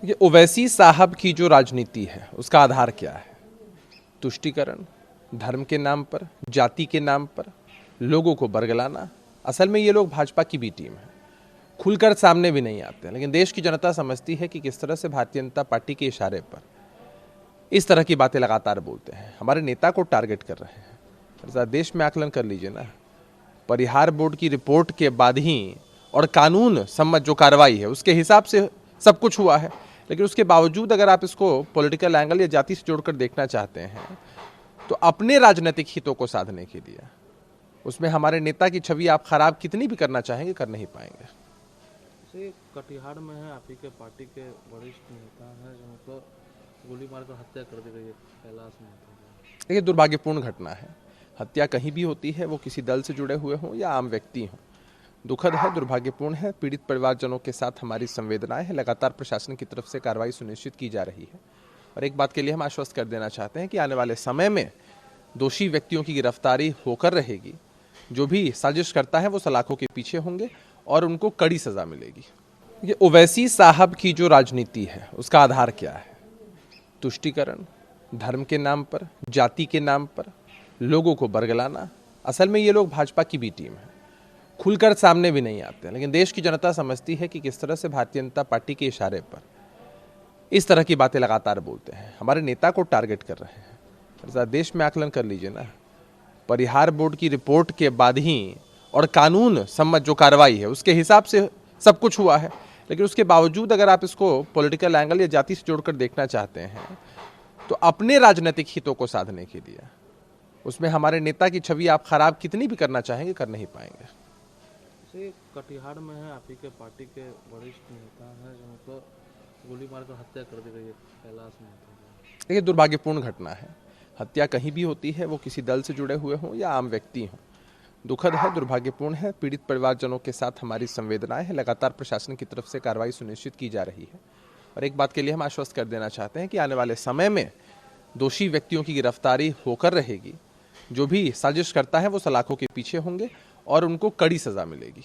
ये ओवैसी साहब की जो राजनीति है उसका आधार क्या है? तुष्टीकरण, धर्म के नाम पर, जाति के नाम पर लोगों को बरगलाना। असल में ये लोग भाजपा की बी टीम है, खुलकर सामने भी नहीं आते हैं, लेकिन देश की जनता समझती है कि किस तरह से भारतीय जनता पार्टी के इशारे पर इस तरह की बातें लगातार बोलते हैं, हमारे नेता को टारगेट कर रहे हैं। जरा देश में आकलन कर लीजिए ना, परिहार बोर्ड की रिपोर्ट के बाद ही और कानून सम्मत जो कार्रवाई है उसके हिसाब से सब कुछ हुआ है, लेकिन उसके बावजूद अगर आप इसको पॉलिटिकल एंगल या जाति से जोड़कर देखना चाहते हैं तो अपने राजनीतिक हितों को साधने के लिए उसमें हमारे नेता की छवि आप खराब कितनी भी करना चाहेंगे कर नहीं पाएंगे। कटिहार में है, आप ही के पार्टी के वरिष्ठ नेता हैं जिनको गोली मारकर हत्या कर दी गई है, कैलाश महतो। देखिए, दुर्भाग्यपूर्ण घटना है। हत्या कहीं भी होती है, वो किसी दल से जुड़े हुए हों या आम व्यक्ति हों, दुखद है, दुर्भाग्यपूर्ण है। पीड़ित परिवारजनों के साथ हमारी संवेदनाएं हैं। लगातार प्रशासन की तरफ से कार्रवाई सुनिश्चित की जा रही है और एक बात के लिए हम आश्वस्त कर देना चाहते हैं कि आने वाले समय में दोषी व्यक्तियों की गिरफ्तारी होकर रहेगी। जो भी साजिश करता है वो सलाखों के पीछे होंगे और उनको कड़ी सजा मिलेगी। ये ओवैसी साहब की जो राजनीति है उसका आधार क्या है? तुष्टीकरण, धर्म के नाम पर, जाति के नाम पर लोगों को बरगलाना। असल में ये लोग भाजपा की बी टीम है, खुलकर सामने भी नहीं आते हैं, लेकिन देश की जनता समझती है कि किस तरह से भारतीय जनता पार्टी के इशारे पर इस तरह की बातें लगातार बोलते हैं, हमारे नेता को टारगेट कर रहे हैं। जरा देश में आकलन कर लीजिए ना, परिहार बोर्ड की रिपोर्ट के बाद ही और कानून सम्मत जो कार्रवाई है उसके हिसाब से सब कुछ हुआ है, लेकिन उसके बावजूद अगर आप इसको पॉलिटिकल एंगल या जाति से जोड़कर देखना चाहते हैं तो अपने राजनीतिक हितों को साधने के लिए उसमें हमारे नेता की छवि आप खराब कितनी भी करना चाहेंगे कर नहीं पाएंगे। कटिहार में है, आप ही के पार्टी के वरिष्ठ नेता हैं जिनको गोली मारकर हत्या कर दी गई है, कैलाश महतो। देखिए, दुर्भाग्यपूर्ण घटना है। हत्या कहीं भी होती है, वो किसी दल से जुड़े हुए हों या आम व्यक्ति हों, दुखद है, दुर्भाग्यपूर्ण है। पीड़ित परिवारजनों के साथ हमारी संवेदनाएं हैं। लगातार प्रशासन की तरफ से कार्रवाई सुनिश्चित की जा रही है और एक बात के लिए हम आश्वस्त कर देना चाहते हैं कि आने वाले समय में दोषी व्यक्तियों की गिरफ्तारी होकर रहेगी। जो भी साजिश करता है वो सलाखों के पीछे होंगे और उनको कड़ी सजा मिलेगी।